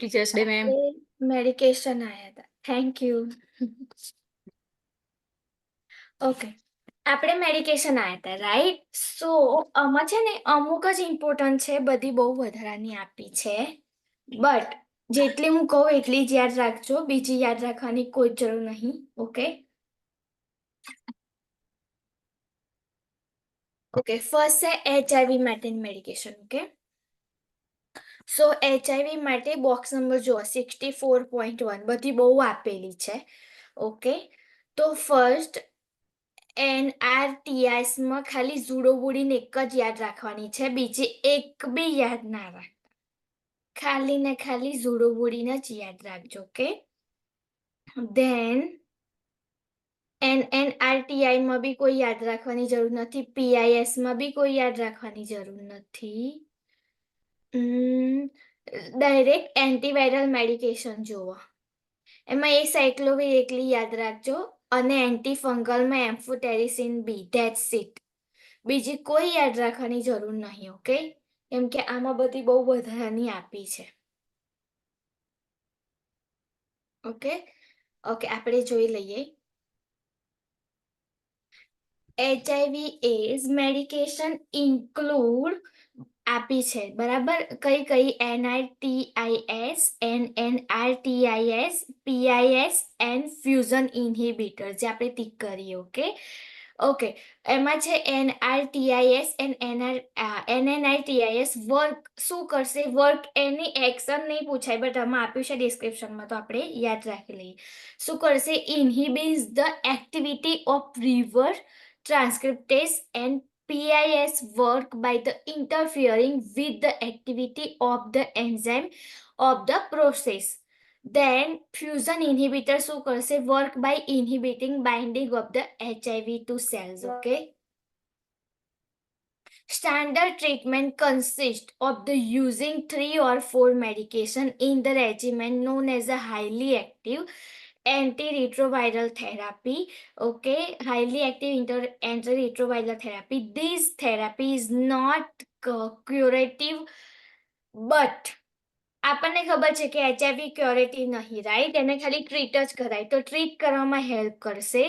Teachers day में। Medication આયા હતા. Thank you. ઓકે, આપણે મેડિકેશન આયા હતા રાઈટ. સો આમાં છે ને અમુક જ ઇમ્પોર્ટન્ટ છે, બધી બહુ વધારાની આપી છે, બટ જેટલી હું કહું એટલી જ યાદ રાખજો, બીજી યાદ રાખવાની કોઈ જરૂર નહીં. ઓકે ઓકે, ફર્સ્ટ છે HIV માટેની મેડિકેશન. ઓકે, સો HIV માટે બોક્સ નંબર જુઓ 64.1, બધી બહુ આપેલી છે. ઓકે, તો ફર્સ્ટ NRTIsમાં ખાલી ઝુડોબુડીને એક જ યાદ રાખવાની છે, બીજી એક બી યાદ ના રાખતા, ખાલી ને ખાલી ઝુડોબુડીને જ યાદ રાખજો. ઓકે, ધેન NNRTIમાં બી કોઈ યાદ રાખવાની જરૂર નથી, PISમાં બી કોઈ યાદ રાખવાની જરૂર નથી. ડાયરેક્ટ એન્ટીવાયરલ મેડિકેશન જુઓ, એમાં એ સાયક્લોવિર એકલી યાદ રાખજો અને એન્ટીફંગલમાં એમ્ફોટેરિસિન બી, ધેટ્સ ઇટ. બીજી કોઈ યાદ રાખવાની જરૂર નહીં. ઓકે, કેમ કે આમાં બધી બહુ વધારાની આપી છે. ઓકે ઓકે, આપણે જોઈ લઈએ. HIV એડ્સ મેડિકેશન ઇન્ક્લુડ આપી છે બરાબર, કઈ કઈ? NRTIS, NNRTIS, PIS and fusion inhibitor, જે આપણે ટીક કરીએ. ઓકે ઓકે, એમાં છે NRTIS એન્ડ NNRTIS વર્ક શું કરશે? વર્ક એની એક્શન નહીં પૂછાય, બટ આમાં આપ્યું છે ડિસ્ક્રિપ્શનમાં, તો આપણે યાદ રાખી લઈએ. શું કરશે? Inhibits the activity of reverse transcriptase and PIS work by the interfering with the activity of the enzyme of the process. Then fusion inhibitor શું કરશે? Work by inhibiting binding of the HIV to cells. Okay. Standard treatment consists of the using 3 or 4 medication in the regimen known as a highly active antiretroviral therapy. Okay, highly active antiretroviral therapy. This therapy is not curative, but આપણને ખબર છે કે HIV ક્યોરેટિવ નહીં, right? એને ખાલી treat જ કરાય, તો ટ્રીટ કરવામાં હેલ્પ કરશે,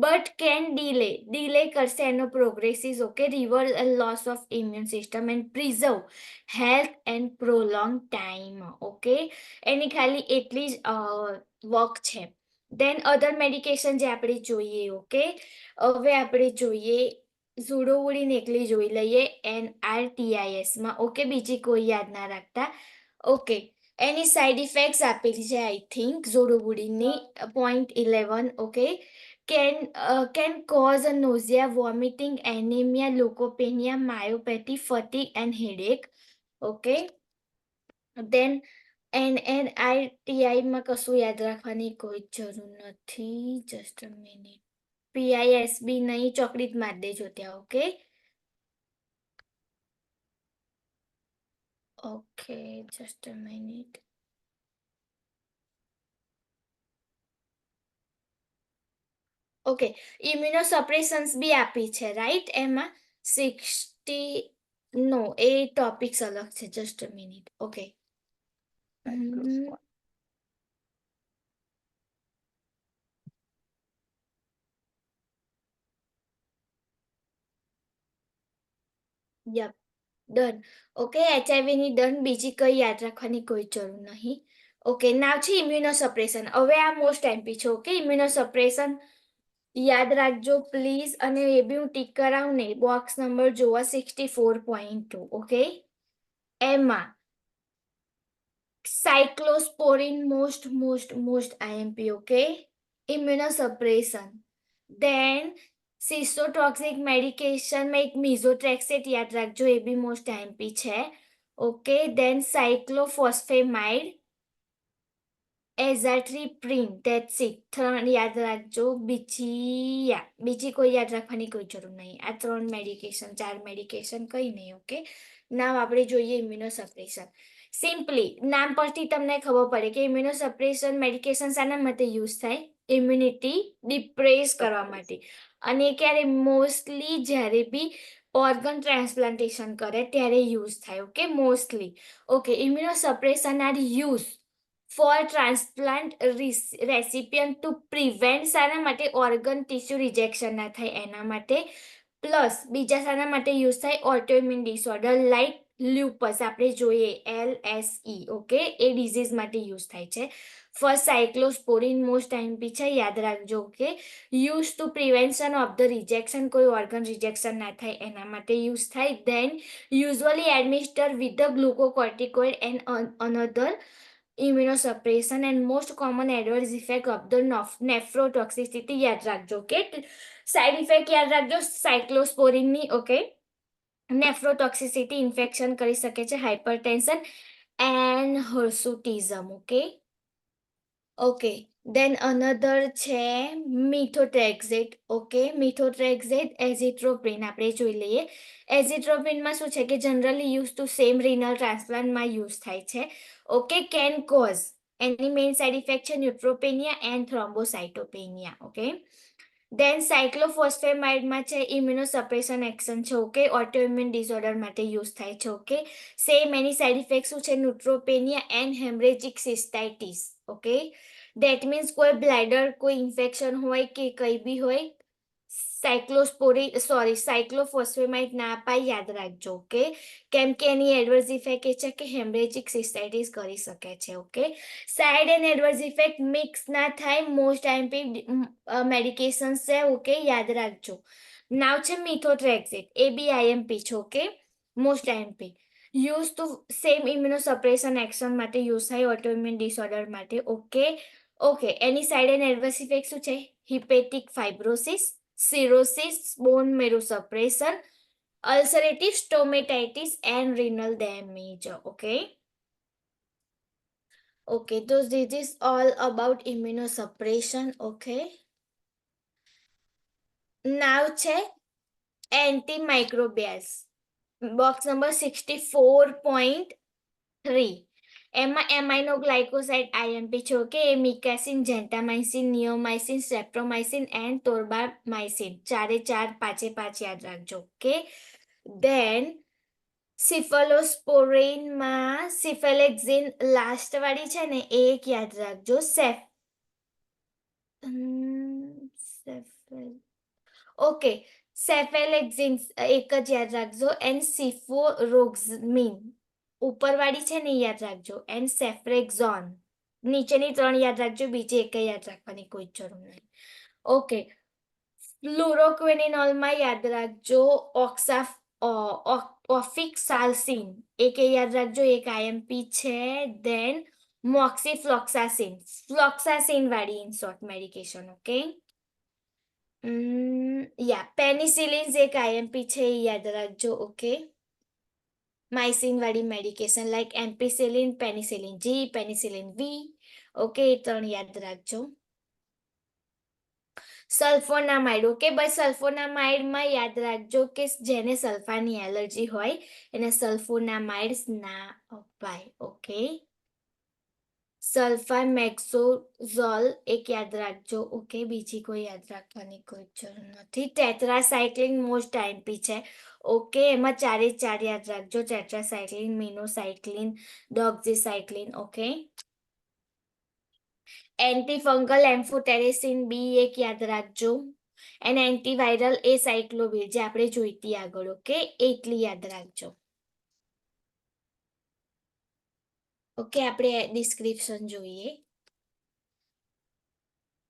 બટ કેન ડીલે કરશે એનો progresses. Okay, reverse loss of immune system and preserve health and prolong time. Okay, એની ખાલી એટલી જ વર્ક છે. દેન અધર મેડિકેશન જે આપણે જોઈએ. ઓકે, હવે આપણે જોઈએ ઝુડોવુડીને એકલી જોઈ લઈએ NRTISમાં. ઓકે, બીજી કોઈ યાદ ના રાખતા. ઓકે, એની સાઇડ ઇફેક્ટ્સ આપેલી છે આઈ થિંક ઝોડોબુડીની 0.11. Okay, can cause a nausea, vomiting, anemia, leukopenia, myopathy, fatigue and headache. Okay, then NNRTIમાં કશું યાદ રાખવાની કોઈ જરૂર નથી. Just a minute. PIS બી નહીં, ચોકલેટ માર દેજો ત્યાં. Okay okay, just a minute. Okay, immunosuppressions બી આપી છે રાઈટ. એમાં 60 નો એ ટોપિક્સ અલગ છે. Just a minute. Okay, yup, done. Okay, HIV ની ડન, બીજી કઈ યાદ રાખવાની કોઈ જરૂર નહીં. ઓકે, નાવ છે ઇમ્યુનોસપ્રેશન. હવે આ મોસ્ટ એમપી છે. ઓકે, ઇમ્યુનોસપ્રેશન યાદ રાખજો પ્લીઝ, અને એ બી હું ટીક કરાવું ને. બોક્સ નંબર જોવા 64.2. ઓકે, એમાં cyclosporine most IMP. Okay, immunosuppression. Then cytotoxic મેડિકેશનમાં એક મિઝોટ્રેક્સેટ યાદ રાખજો, એ બી મોસ્ટ IMP છે. Okay, then cyclophosphamide, azathioprine, that's it. 3 યાદ રાખજો, બીજી કોઈ યાદ રાખવાની કોઈ જરૂર નહીં. આ 3 મેડિકેશન, 4 મેડિકેશન કંઈ નહીં. ઓકે, નામ આપણે જોઈએ ઇમ્યુનોસપ્રેશન. સિમ્પલી નામ પરથી તમને ખબર પડે કે ઇમ્યુનોસપ્રેશન મેડિકેશન શાના માટે યુઝ થાય? ઇમ્યુનિટી ડિપ્રેસ કરવા માટે. અને ક્યારે? મોસ્ટલી જ્યારે બી ઓર્ગન ટ્રાન્સપ્લાન્ટેશન કરે ત્યારે યુઝ થાય. Okay, mostly. Okay, immunosuppression are use for transplant recipient to prevent શાના માટે ઓર્ગન ટિશ્યુ રિજેક્શન ના થાય એના માટે. પ્લસ બીજા શાના માટે યુઝ થાય ઓટોઇમ્યુન ડિસઓર્ડર લાઇક લ્યુપસ આપણે જોઈએ LSE. ઓકે, એ ડિઝીઝ માટે યુઝ થાય છે. ફર્સ્ટ સાયક્લોસ્પોરિન મોસ્ટ આઈએમપી છે, યાદ રાખજો. Okay, use to prevention of the rejection, કોઈ ઓર્ગન રિજેક્શન ના થાય એના માટે યુઝ થાય. Then usually administer with the glucocorticoid and another immunosuppression and most common adverse effect of the nephrotoxicity. યાદ રાખજો કે સાઇડ ઇફેક્ટ યાદ રાખજો સાયક્લોસ્પોરિનની. ઓકે, નેફ્રોટોક્સિસિટી ઇન્ફેક્શન કરી શકે છે, hypertension and hirsutism. Okay, then another છે મિથોટ્રેક્ઝેટ. ઓકે, મિથોટ્રેક્ઝેટ એઝિટ્રોપિન આપણે જોઈ લઈએ. એઝિટ્રોપિનમાં શું છે કે generally use to same renal ટ્રાન્સપ્લાન્ટમાં યુઝ થાય છે. ઓકે, કેન કોઝ એની મેઇન સાઇડ ઇફેક્ટ છે neutropenia and thrombocytopenia. Okay, then સાયક્લોફોસ્ફેમાઇડમાં છે ઇમ્યુનોસપ્રેશન એક્શન છે. ઓકે, ઓટોઇમ્યુન ડિસઓર્ડર માટે યુઝ થાય છે. ઓકે, સેમ એની સાઇડ ઇફેક્ટ શું છે neutropenia and hemorrhagic cystitis. Okay, that means કોઈ બ્લેડર કોઈ ઇન્ફેક્શન હોય કે કંઈ બી હોય સાયક્લોફોસ્ફેમાઇડ ના અપાય, યાદ રાખજો. ઓકે, કેમ કે એની એડવર્સ ઇફેક્ટ એ છે કે હેમરેજિક સિસ્ટાઇટિસ કરી શકે છે. Okay, side and adverse effect mix ના થાય, મોસ્ટ આઈએમપી મેડિકેશન્સ છે. ઓકે, યાદ રાખજો. નાવ છે મિથોટ્રેક્ઝેટ, એ બી આઈએમપી છે. Okay, most IMP use to same immunosuppression action માટે યુઝ થાય ઓટોઇમ્યુન ડિસઓર્ડર માટે. ઓકે, એની સાઇડ એન્ડ એડવર્સ ઇફેક્ટ શું છે hepatic fibrosis, cirrhosis, bone marrow suppression, ulcerative stomatitis and renal damage. Okay, so this is all about immunosuppression. Okay, now છે antimicrobials, box number 64.3. એમાં એમાઇનો ગ્લાયકોસાઇડ IMP છે. Okay, A મિકાસિન, જેન્ટામાઇસિન, નિયોમાઇસિન, સ્ટ્રેપ્ટોમાઇસિન and ટોર્બામાઇસિન, ચારે ચાર પાંચે પાંચ યાદ રાખજો. ઓકે, દેન સિફલોસ્પોરિનમાં સિફેલેક્ઝિન લાસ્ટ વાળી છે ને એ એક યાદ રાખજો. ઓકે, સેફેલેક્ઝિન એક જ યાદ રાખજો. એન્ડ સિફોરોક્ઝમિન ઉપરવાળી છે ને યાદ રાખજો. એન્ડ સેફ્રેક્ઝોન નીચેની ત્રણ યાદ રાખજો, બીજી એક યાદ રાખવાની કોઈ જરૂર નહીં. ઓકે, ફ્લુરોક્વિનિનોલમાં યાદ રાખજો ઓફિક્સાલ્સિન એક યાદ રાખજો, એક આઈએમપી છે. દેન મોક્સીફ્લોક્સાસિન, ફ્લોક્સાસિન વાળી in short medication. Okay, penicillin એક આઈએમપી છે, એ યાદ રાખજો. ઓકે, માઇસિન વાળી medication like ampicillin, penicillin G, penicillin V. Okay, એ ત્રણ યાદ રાખજો. સલ્ફોનામાઇડ. ઓકે ભાઈ, સલ્ફોનામાઇડમાં યાદ રાખજો કે જેને સલ્ફાની એલર્જી હોય એને સલ્ફોનામાઇડ્સ ના અપાય. ઓકે, સલ્ફામેક્સોઝોલ એક યાદ રાખજો. ઓકે, બીજી કોઈ યાદ રાખવાની કોઈ જરૂર નથી. ટેટ્રાસાયક્લિન મોસ્ટ આઈએમપી છે. ઓકે, એમાં ચારે ચાર યાદ રાખજો. ટેટ્રાસાયક્લિન, મિનોસાયક્લિન, ડોક્ઝીસાયક્લિન. ઓકે, એન્ટીફંગલ એમ્ફોટેરેસિન બી એક યાદ રાખજો. એન્ડ એન્ટીવાયરલ એ સાયક્લોવિર જે આપણે જોઈતી આગળ. ઓકે, એટલી યાદ રાખજો. ઓકે, આપણે ડિસ્ક્રિપ્શન જોઈએ.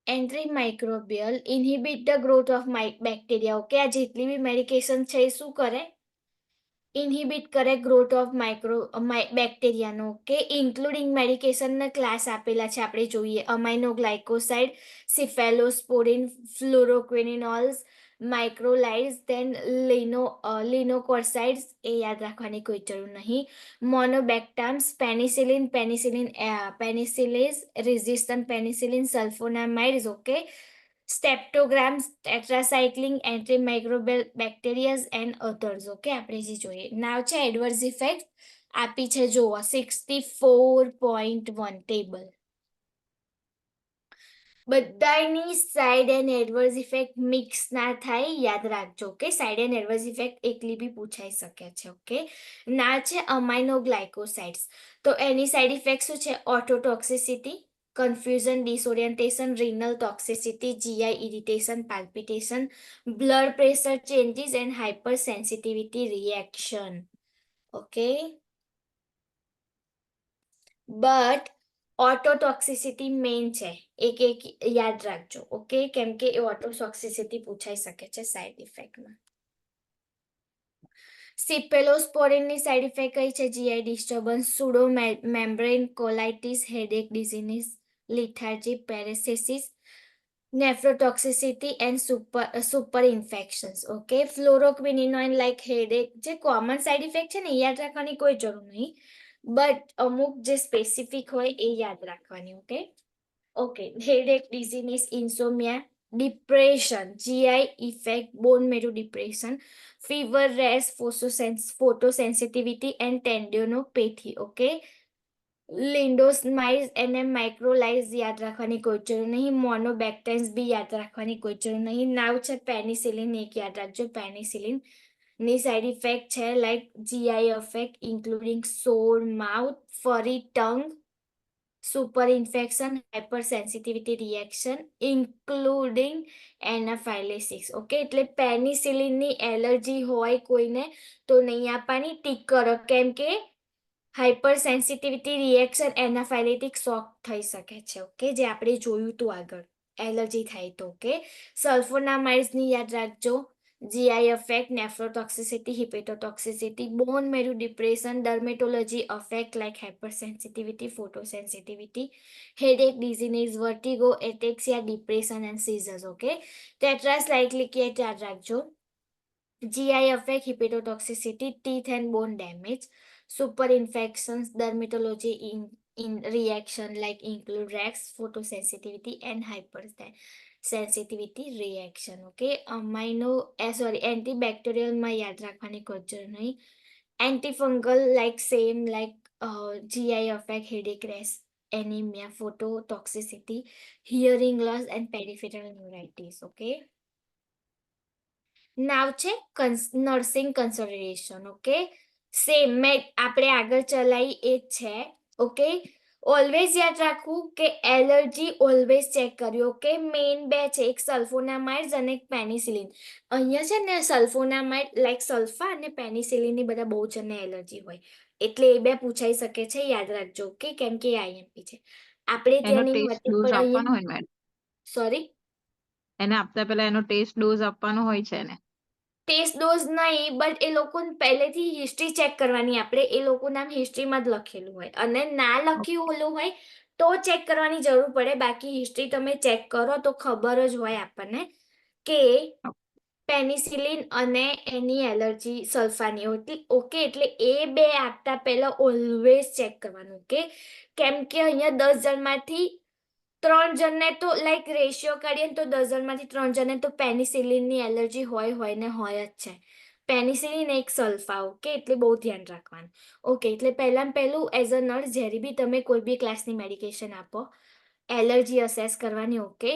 Antimicrobial ઇન્હિબિટ the growth of bacteria. Okay, આ જેટલી બી મેડિકેશન છે એ શું કરે ઇન્હિબિટ કરે ગ્રોથ ઓફ બેક્ટેરિયાનો. ઓકે, ઇન્ક્લુડિંગ મેડિકેશનના ક્લાસ આપેલા છે આપણે જોઈએ. અમાઇનો ગ્લાયકોસાઇડ, સિફેલોસ્પોરિન, ફ્લુરોક્વિનિનોલ્સ, માઇક્રોલાઇડ્સ, દેન લિનોકોર્સાઇડ્સ એ યાદ રાખવાની કોઈ જરૂર નહીં. Monobactams, penicillin, penicillinase resistant penicillin, sulfonamides. Okay, streptogramins, tetracycline, antimicrobial bacterias and others. Okay, આપણે જે જોઈએ નાવ છે એડવર્સ ઇફેક્ટ આપી છે જુઓ 64.1 ટેબલ. બધાની side and adverse effect mix ના થાય, યાદ રાખજો કે સાઇડ એન્ડ એડવર્સ ઇફેક્ટ એકલી બી પૂછાઈ શકે છે. ઓકે, ના છે અમાઇનો ગ્લાયકોસાઇડ્સ, તો એની સાઇડ ઇફેક્ટ શું છે? Ototoxicity, confusion, disorientation, renal toxicity, GI irritation, palpitation, blood pressure changes and hyper sensitivity reaction. Okay, but ototoxicity main છે, એક એક યાદ રાખજો. ઓકે, કેમ કે એ ઓટોટોક્સિસિટી પૂછાઈ શકે છે સાઇડ ઇફેક્ટમાં. સિપેલોસ્પોરિનની સાઇડ ઇફેક્ટ કઈ છે? GI disturbance, pseudo membrane colitis, headache, disease, lethargy, paresthesias, nephrotoxicity and super infections. Okay, fluoroquinolone like headache, જે કોમન સાઇડ ઇફેક્ટ છે ને એ યાદ રાખવાની કોઈ જરૂર નહીં, બટ અમુક જે સ્પેસિફિક હોય એ યાદ રાખવાની. Okay, okay, headache, dizziness, insomnia, depression, GI effect, bone marrow depression, fever, rash, photosensitivity and tendinopathy. Okay, lincosamides અને માઇક્રોલાઇઝ યાદ રાખવાની કોઈ જરૂર નહીં, મોનોબેક્ટેન્સ બી યાદ રાખવાની કોઈ જરૂર નહીં. નાવ છે પેનિસિલિન, એક યાદ રાખજો, પેનિસિલિન ની સાઇડ ઇફેક્ટ છે like GI effect including sore mouth, furry tongue, super infection, hyper sensitivity reaction including anaphylaxis. Okay, એટલે પેનિસિલિનની એલર્જી હોય કોઈને તો નહીં આપવાની, ટીક કરો, કેમ કે હાઇપર સેન્સિટિવિટી રિએક્શન એનાફાઇલેટિક શોક થઈ શકે છે. ઓકે, જે આપણે જોયું હતું આગળ, એલર્જી થાય તો. ઓકે, સલ્ફોનામાઇડ્સની યાદ રાખજો, GI affect, nephrotoxicity, hepatotoxicity, bone marrow depression, dermatology affect like hyper sensitivity, photosensitivity, headache, disease, vertigo, ataxia, depression and seizures. Okay, tetracyclic acid યાદ રાખજો, GI affect hepatotoxicity, teeth and bone damage, super infections, dermatology in reaction like include REX, photosensitivity and hypersensitivity reaction. Okay, antibacterial માં યાદ રાખવાની કોઈ જરૂર નહીં. Antifungal like same like GI affect headache, rash, anemia, phototoxicity, hearing loss and peripheral neuritis. Okay, નાવ છે nursing consultation. Okay, same મેં આપણે આગળ ચલાવી એ જ છે. ઓકે, ઓલવેઝ યાદ રાખવું કે એલર્જી ઓલવેઝ ચેક કર્યો. ઓકે, મેઇન બે છે, એક સલ્ફોનામાઇડ્સ અને એક પેનિસિલિન. અહીંયા છે ને સલ્ફોનામાઇડ લાઈક સલ્ફા અને પેનિસિલિનની બધા બહુ જણને એલર્જી હોય, એટલે એ બે પૂછાઈ શકે છે, યાદ રાખજો. ઓકે, કેમ કે આઈએમપી છે, આપણે એનો ત્યાં નહીં ટેસ્ટ હોતી ડોઝ પણ આપવાનો અહીંયા હોય ને મેડમ, સોરી એને આપતા પહેલા એનો ટેસ્ટ ડોઝ આપવાનો હોય છે ને? ટેસ્ટ ડોઝ નહીં, બટ એ લોકો પહેલેથી હિસ્ટ્રી ચેક કરવાની, આપણે એ લોકો નામ હિસ્ટ્રીમાં જ લખેલું હોય, અને ના લખ્યું ઓલું હોય તો ચેક કરવાની જરૂર પડે. બાકી હિસ્ટ્રી તમે ચેક કરો તો ખબર જ હોય આપણને કે પેનિસિલિન અને એની એલર્જી સલ્ફાની હોતી. ઓકે, એટલે એ બે આપતા પહેલા ઓલવેઝ ચેક કરવાનું. ઓકે, કેમ કે અહીંયા 10 જણમાંથી 3 જણને તો લાઈક રેશિયો કાઢીએ તો 10 જણમાંથી 3 જણને તો પેનિસિલિનની એલર્જી હોય ને હોય જ છે. પેનિસિલિન એક સલ્ફા. ઓકે, એટલે બહુ ધ્યાન રાખવાનું. ઓકે, એટલે પહેલાં પહેલું એઝ અ નર્સ જ્યારે બી તમે કોઈ બી ક્લાસની મેડિકેશન આપો, એલર્જી અસેસ કરવાની. Okay,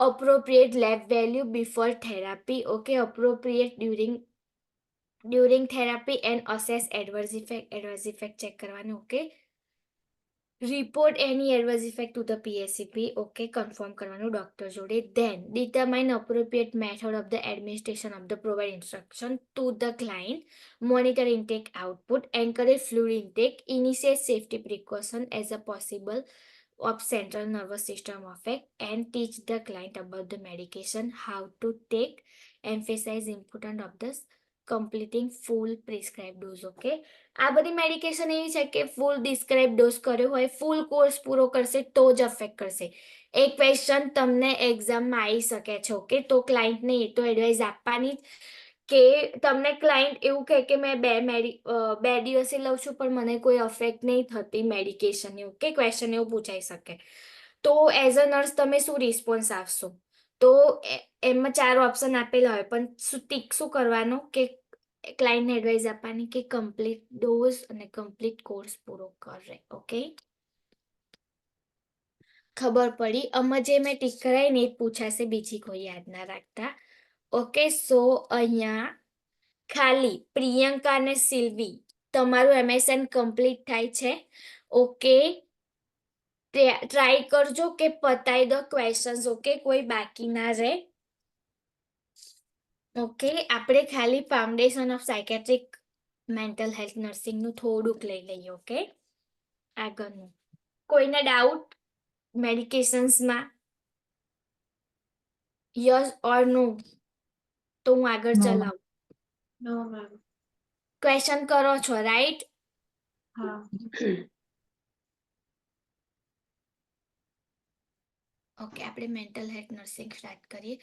appropriate lab value before therapy. Okay, appropriate during therapy and assess adverse effect check કરવાનું. Okay, report any adverse effect to the PSCP. Okay, confirm કરવાનું doctor જોડે. Then determine appropriate method of the administration of the provide instruction to the client, monitor intake output, encourage fluid intake, initiate safety precaution as a possible of central nervous system effect, and teach the client about the medication, how to take, emphasize important of this completing full prescribed dose. Okay, આ બધી medication એવી છે કે ફૂલ describe dose કર્યો હોય, ફૂલ course પૂરો કરશે તો જ અફેક્ટ કરશે. એક ક્વેશ્ચન તમને એક્ઝામમાં આવી શકે છે. ઓકે, તો ક્લાયન્ટને એ તો એડવાઇસ આપવાની જ કે તમને ક્લાયન્ટ એવું કહે કે મેં બે દિવસે લઉં છું પણ મને કોઈ અફેક્ટ નહીં થતી મેડિકેશનની. ઓકે, ક્વેશ્ચન એવું પૂછાઈ શકે, તો એઝ અ નર્સ તમે શું રિસ્પોન્સ આપશો? તો એમાં 4 ઓપ્શન આપેલા હોય, પણ શું કરવાનું કે ક્લાયન્ટને એડવાઇસ આપવાની કે કમ્પ્લીટ ડોઝ અને કમ્પ્લીટ કોર્સ પૂરો કરે. ઓકે, ખબર પડી. આમાં જે મેં ટીક કરાવી ને એ જ પૂછાશે, બીજી કોઈ યાદ ના રાખતા. ઓકે, સો અહીંયા ખાલી પ્રિયંકા અને સિલ્વી તમારું MSN કમ્પ્લીટ થાય છે. ઓકે, ટ્રાય કરજો કે પતાઈ દો ક્વેશ્ચન્સ. ઓકે, કોઈ બાકી ના રહે. ઓકે, આપણે ખાલી foundation of psychiatric mental health નર્સિંગનું થોડુંક લઈ લઈએ. ઓકે, આગળનું કોઈને ડાઉટ મેડિકેશન્સમાં? યસ ઓર નો? તો હું આગળ No, ચલાવું. નો મેમ. ક્વેશ્ચન કરો છો, રાઈટ? હા. ઓકે, આપણે મેન્ટલ હેલ્થ નર્સિંગ સ્ટાર્ટ કરીએ.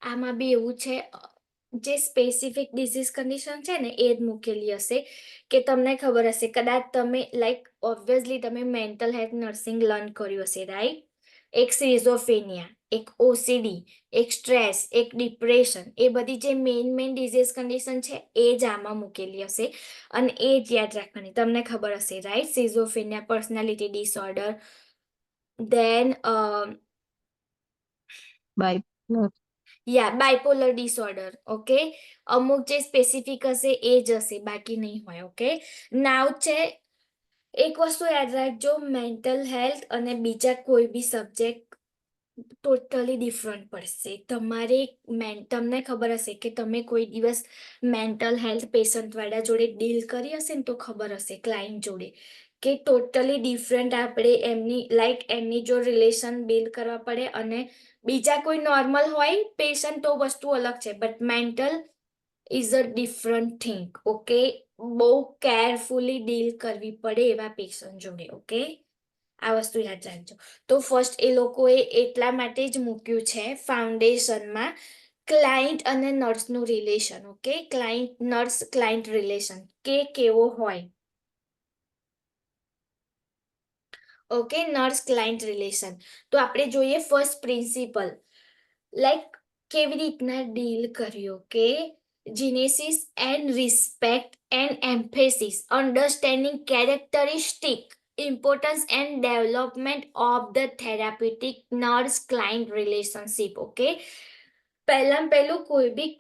આમાં બી એવું છે, જે સ્પેસિફિક ડિસીઝ કન્ડિશન છે ને એ જ મૂકેલી હશે, કે તમને ખબર હશે કદાચ તમે લાઈક ઓબ્વિયસલી તમે મેન્ટલ હેલ્થ નર્સિંગ લર્ન કર્યું હશે, રાઈટ? એક સિઝોફેનિયા, એક OCD, એક સ્ટ્રેસ, એક ડિપ્રેશન, એ બધી જે મેઇન ડિઝીઝ કન્ડિશન છે એ જ આમાં મૂકેલી હશે અને એ જ યાદ રાખવાની. તમને ખબર હશે, right? Schizophrenia personality disorder, then by. Bipolar disorder. Okay, અમુક જે સ્પેસિફિક હશે એ જ હશે, બાકી નહીં હોય. ઓકે, નાવ છે, એક વસ્તુ યાદ રાખજો, મેન્ટલ હેલ્થ અને બીજા કોઈ બી સબ્જેક્ટ ટોટલી ડિફરન્ટ પડશે. તમને ખબર હશે કે તમે કોઈ દિવસ મેન્ટલ હેલ્થ પેશન્ટ વાળા જોડે ડીલ કરી હશે ને તો ખબર હશે, ક્લાયન્ટ જોડે, કે ટોટલી ડિફરન્ટ આપણે એમની જો રિલેશન બિલ્ડ કરવા પડે, અને બીજા કોઈ નોર્મલ હોય પેશન્ટ તો વસ્તુ અલગ છે, but mental is a different thing. Okay, બહુ કેરફુલી ડીલ કરવી પડે એવા પેશન્ટ જોડે. ઓકે, આ વસ્તુ યાદ રાખજો. તો ફર્સ્ટ એ લોકોએ એટલા માટે જ મૂક્યું છે ફાઉન્ડેશનમાં, ક્લાયન્ટ અને નર્સનું relation. Okay, nurse client relation કે કેવો હોય. Okay, nurse client relation. તો આપણે જોઈએ ફર્સ્ટ પ્રિન્સિપલ, લાઈક કેવી રીતના ડીલ કર્યો, કે genesis and respect and emphasis, understanding characteristic, importance and development of the therapeutic nurse client relationship. Okay, પહેલું કોઈ બી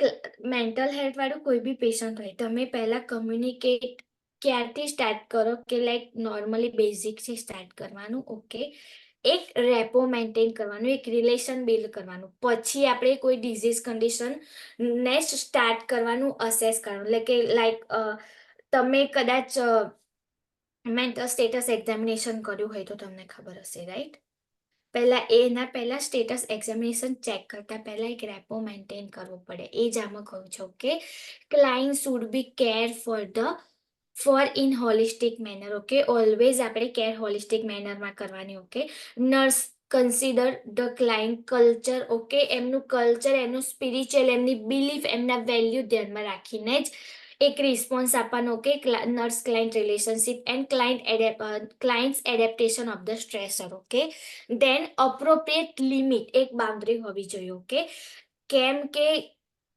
મેન્ટલ હેલ્થ વાળું કોઈ બી પેશન્ટ હોય, તમે પહેલા કમ્યુનિકેટ ક્યારથી સ્ટાર્ટ કરો, કે લાઈક નોર્મલી બેઝિકથી સ્ટાર્ટ કરવાનું. ઓકે, એક રેપો મેન્ટેન કરવાનું, એક રિલેશન બિલ્ડ કરવાનું, પછી આપણે કોઈ ડિઝીઝ કન્ડિશન નેક્સ્ટ સ્ટાર્ટ કરવાનું, અસેસ કરવાનું. એટલે કે લાઈક તમે કદાચ મેન્ટલ સ્ટેટસ એક્ઝામિનેશન કર્યું હોય તો તમને ખબર હશે, રાઈટ? પહેલા સ્ટેટસ એક્ઝામિનેશન ચેક કરતા પહેલા એક રેપો મેન્ટેન કરવો પડે, એ જ આમાં કહું છું. Okay, client should be care for in holistic manner. Okay, always આપણે કેર હોલિસ્ટિક મેનરમાં કરવાની. Okay, nurse consider the client culture. Okay, એમનું કલ્ચર, એમનું સ્પિરિચ્યુઅલ, એમની બિલીફ, એમના વેલ્યુ ધ્યાનમાં રાખીને જ એક રિસ્પોન્સ આપવાનો. Okay, nurse client relationship and clients adaptation of the stressor. Okay, then appropriate limit, એક બાઉન્ડ્રી હોવી જોઈએ. ઓકે, કેમ કે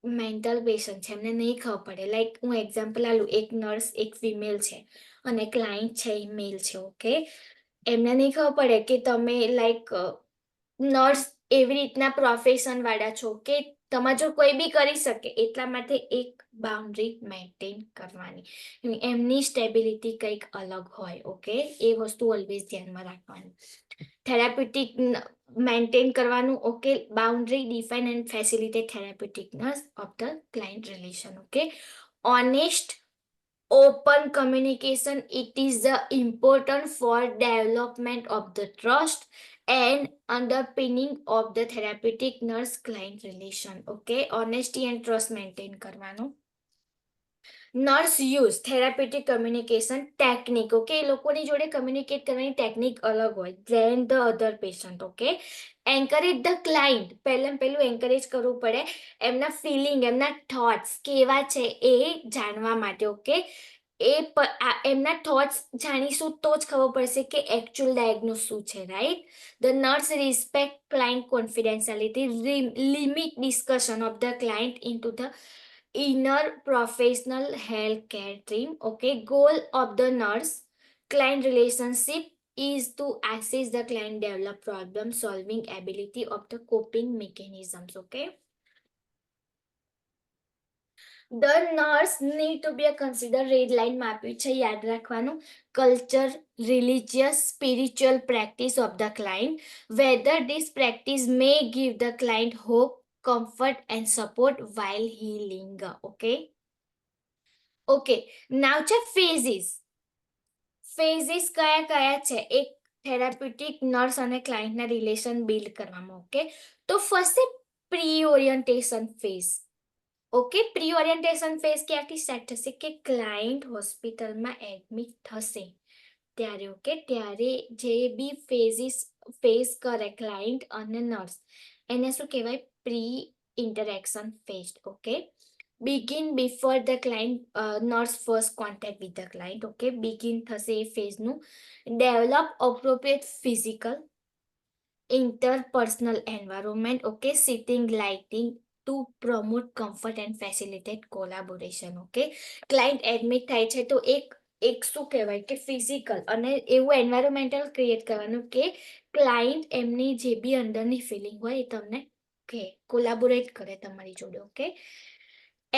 મેન્ટલ પેશન્ટ છે, એમને નહીં ખબર પડે. લાઈક હું એક્ઝામ્પલ આલું, એક નર્સ એક ફિમેલ છે અને ક્લાયન્ટ છે એ મેલ છે. ઓકે, એમને નહીં ખબર પડે કે તમે લાઈક નર્સ એવી રીતના પ્રોફેશન વાળા છો કે તમારે જો કોઈ બી કરી શકે, એટલા માટે એક બાઉન્ડ્રી મેન્ટેન કરવાની. એમની સ્ટેબિલિટી કંઈક અલગ હોય. ઓકે, એ વસ્તુ ઓલવેઝ ધ્યાનમાં રાખવાની. થેરાપ્યુટિક મેન્ટેન કરવાનું. Okay, boundary define and facilitate થેરાપ્યુટિકનેસ of the client relation. Okay, honest open communication, it is the important for development of the trust and underpinning of the therapeutic nurse client relation. Okay, honesty and trust maintain કરવાનું. નર્સ use therapeutic communication technique. Okay, એ લોકોની જોડે communicate કરવાની technique અલગ હોય then the other patient. Okay, encourage the client, પહેલું encourage કરવું પડે, એમના ફિલિંગ, એમના થોટ્સ કેવા છે એ જાણવા માટે. ઓકે, એમના થોટ્સ જાણીશું તો જ ખબર પડશે કે એકચ્યુઅલ ડાયગ્નોસ શું છે, right? The nurse respect client confidentiality, limit discussion of the client into the inner professional health care team. Okay, goal of the nurse client relationship is to assist the client develop problem solving ability of the coping mechanisms. Okay. The nurse need to be a consider red line માં આપ્યું છે યાદ રાખવાનું culture, religious, spiritual practice of the client, whether this practice may give the client hope, comfort and support while healing. Okay, now છે phases. ફેઝિસ કયા કયા છે એક થેરાપ્યુટિક નર્સ અને ક્લાયન્ટના રિલેશન બિલ્ડ કરવામાં. ઓકે, તો ફર્સ્ટ છે pre orientation phase. Okay, pre orientation phase ક્યાંથી સ્ટાર્ટ થશે કે ક્લાયન્ટ હોસ્પિટલમાં એડમિટ થશે ત્યારે. ઓકે, ત્યારે જે બી ફેઝ કરે ક્લાયન્ટ અને નર્સ એને શું કહેવાય? Pre interaction phase. Okay, begin before the client nurse first contact with the client. Okay, begin થશે એ ફેઝનું. Develop appropriate physical interpersonal environment. Okay, sitting, lighting to promote comfort and facilitate collaboration. Okay, client admit થાય છે તો એક શું કહેવાય કે physical અને એવું એન્વાયરમેન્ટલ ક્રિએટ કરવાનું કે ક્લાયન્ટ એમની જે બી અંદરની ફિલિંગ હોય એ તમને કે કોલાબોરેટ કરે તમારી જોડે. Okay,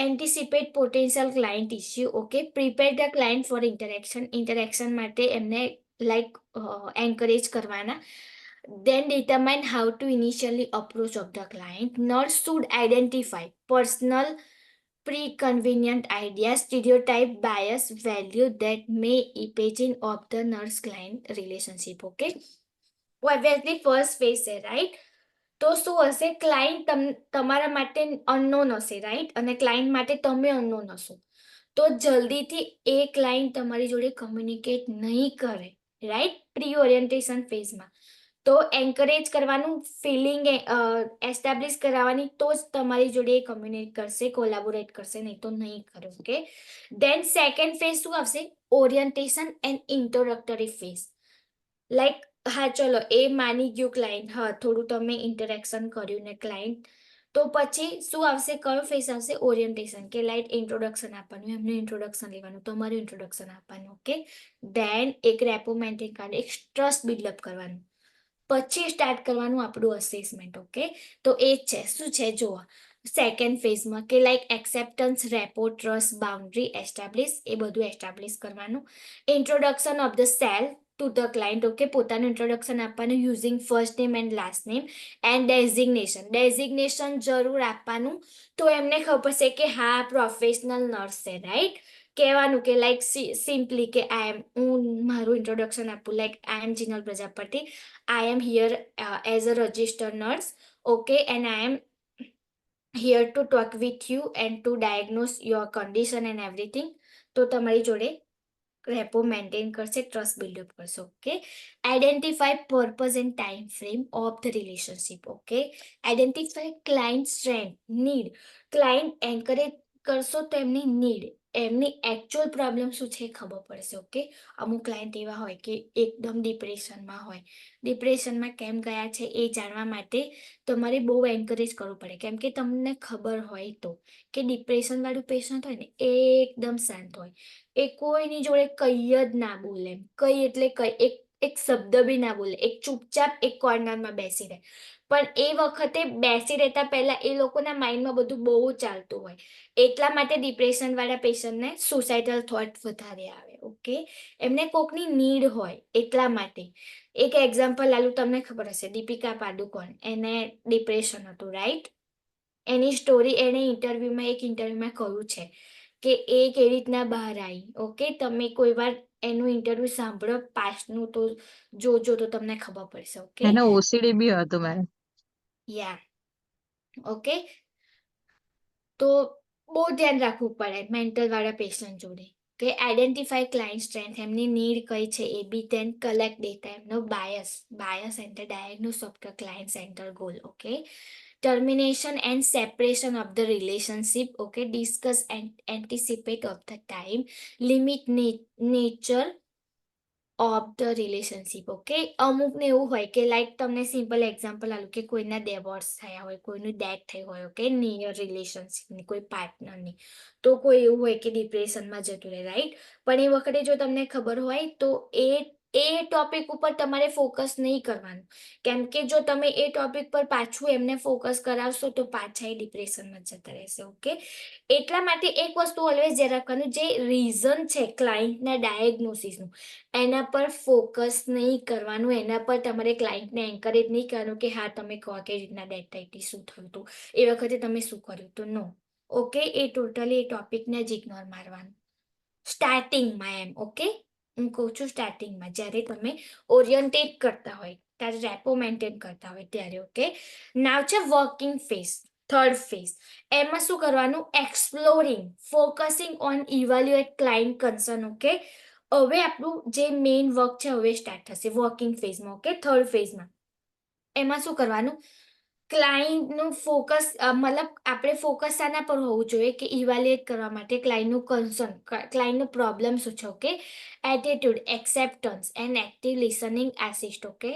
anticipate potential client issue. Okay, prepare the client for interaction માટે એમને like encourage કરવાના. Then determine how to initially approach of the client. Nurse should identify personal preconvenient ideas, stereotype, bias, value that may impinge of the nurse client relationship. Okay, obviously first phase છે right. તો શું હશે? Client તમારા માટે unknown હશે right, અને client માટે તમે અનનોન હશો. તો જલ્દીથી એ ક્લાયન્ટ તમારી જોડે કમ્યુનિકેટ નહીં કરે રાઈટ પ્રી ઓરિયન્ટેશન ફેઝમાં. તો એન્કરેજ કરવાનું, ફિલિંગ એસ્ટાબ્લિશ કરાવવાની, તો જ તમારી જોડે કમ્યુનિકેટ કરશે, કોલાબોરેટ કરશે, નહીં તો નહીં કરે. ઓકે, દેન સેકન્ડ ફેઝ શું આવશે? Orientation and introductory phase. Like હા ચલો એ માની ગયું ક્લાયન્ટ, હા થોડું તમે ઇન્ટરેક્શન કર્યું ને ક્લાયન્ટ, તો પછી શું આવશે? કયો ફેસ આવશે? ઓરિયન્ટેશન. કે લાઈક ઇન્ટ્રોડક્શન આપવાનું, એમનું ઇન્ટ્રોડક્શન લેવાનું, તમારું ઇન્ટ્રોડક્શન આપવાનું. ઓકે, દેન એક રેપો મેન્ટેન કરવાનું, એક ટ્રસ્ટ બિલ્ડઅપ કરવાનું, પછી સ્ટાર્ટ કરવાનું આપણું અસેસમેન્ટ. ઓકે, તો એ જ છે શું છે જુઓ સેકન્ડ ફેઝમાં કે like acceptance, rapport, trust, boundary establish, એ બધું એસ્ટાબ્લિશ કરવાનું. Introduction of the self to the client. Okay, પોતાનું ઇન્ટ્રોડક્શન આપવાનું using first name and last name and designation જરૂર આપવાનું, તો એમને ખબર પડશે કે હા પ્રોફેશનલ નર્સ છે રાઈટ. કહેવાનું કે લાઈક સિમ્પલી કે હું મારું ઇન્ટ્રોડક્શન આપું like I am Jinal Prajapati, I am here as a registered nurse. Okay, and I am here to talk with you and to diagnose your condition and everything. તો તમારી જોડે રેપો મેન્ટેન કરશે, trust build up કરશે. Okay, identify purpose and time frame of the relationship. Okay, identify client strength, need. Client encourage કરશો તો એમની need, એમની actual problem શું છે એ ખબર પડશે. ઓકે, અમુક ક્લાયન્ટ એવા હોય કે એકદમ ડિપ્રેશનમાં હોય, ડિપ્રેશનમાં કેમ ગયા છે એ જાણવા માટે તમારે બહુ એન્કરેજ કરવું પડે. કેમ કે તમને ખબર હોય તો કે ડિપ્રેશન વાળું પેશન્ટ હોય ને એ એકદમ શાંત હોય, એ કોઈની જોડે કંઈ જ ના બોલે, કંઈ એટલે કંઈ એક શબ્દ બી ના બોલે, એક ચૂપચાપ એક કોર્નરમાં બેસી રહે. પણ એ વખતે બેસી રહેતા પહેલા એ લોકોના માઇન્ડમાં બધું બહુ ચાલતું હોય, એટલા માટે ડિપ્રેશન વાળા પેશન્ટને સુસાઇડલ થોટ વધારે આવે. ઓકે, એમને કોકની નીડ હોય એટલા માટે. એક એક્ઝામ્પલ આલું, તમને ખબર હશે દીપિકા પાદુકોણ, એને ડિપ્રેશન હતું રાઈટ. એની સ્ટોરી એને એક ઇન્ટરવ્યુમાં કહ્યું છે કે એ કેવી રીતના બહાર આવી. ઓકે, તમે કોઈ વાર એનું ઇન્ટરવ્યુ સાંભળો પાસ્ટનું તો જોજો તો તમને ખબર પડશે. ઓકે, એને ઓસીડી બી હતું મેડમ. યા ઓકે, તો બહુ ધ્યાન રાખવું પડે મેન્ટલ વાળા પેશન્ટ જોડે. કે આઈડેન્ટિફાય ક્લાયન્ટ સ્ટ્રેન્થ, એમની નીડ કઈ છે એ બી, ધેન કલેક્ટ ડેટા, એમનો bias and diagnose of the client centre goal. Okay, termination and separation of the relationship. Okay, discuss and anticipate of the time limit, nature of the relationship. Okay, અમુકને એવું હોય કે like તમને simple example આલું કે કોઈના divorce થયા હોય, કોઈનું ડેથ થઈ હોય. ઓકે, નિયર રિલેશનશિપની કોઈ પાર્ટનરની, તો કોઈ એવું હોય કે ડિપ્રેશનમાં જતું રહે રાઈટ. પણ એ વખતે જો તમને ખબર હોય તો એ એ ટોપિક ઉપર તમારે ફોકસ નહીં કરવાનું, કેમ કે જો તમે એ ટોપિક પર પાછું એમને ફોકસ કરાવશો તો પાછા એ ડિપ્રેશનમાં જતા રહેશે. ઓકે, એટલા માટે એક વસ્તુ ઓલવેઝ યાદ રાખવાનું, જે રીઝન છે ક્લાયન્ટના ડાયગ્નોસિસનું, એના પર ફોકસ નહીં કરવાનું, એના પર તમારે ક્લાયન્ટને એન્કરેજ નહીં કરવાનું કે હા તમે કહો કે રીતના ડેટ ટાઈટી શું થયું હતું, એ વખતે તમે શું કર્યું હતું. નો. ઓકે, એ ટોટલી એ ટોપિકને જ ઇગ્નોર મારવાનું સ્ટાર્ટિંગમાં એમ. ઓકે, હું કહું છું સ્ટાર્ટિંગમાં, જ્યારે તમે ઓરિયન્ટેટ કરતા હોય, ત્યારે રેપો મેન્ટેન કરતા હોય ત્યારે. ઓકે, નાવ છે વર્કિંગ ફેઝ, થર્ડ ફેઝ. એમાં શું કરવાનું? Exploring, focusing on evaluate client concern. Okay, હવે આપણું જે મેઇન વર્ક છે હવે સ્ટાર્ટ થશે વર્કિંગ ફેઝમાં. ઓકે, થર્ડ ફેઝમાં એમાં શું કરવાનું? ક્લાયન્ટનું ફોકસ, મતલબ આપણે ફોકસ શાના પર હોવું જોઈએ કે ઇવેલ્યુએટ કરવા માટે ક્લાયન્ટનું કન્સર્ન, ક્લાયન્ટનો પ્રોબ્લેમ શું છે. Okay, attitude, acceptance and active listening assist. Okay,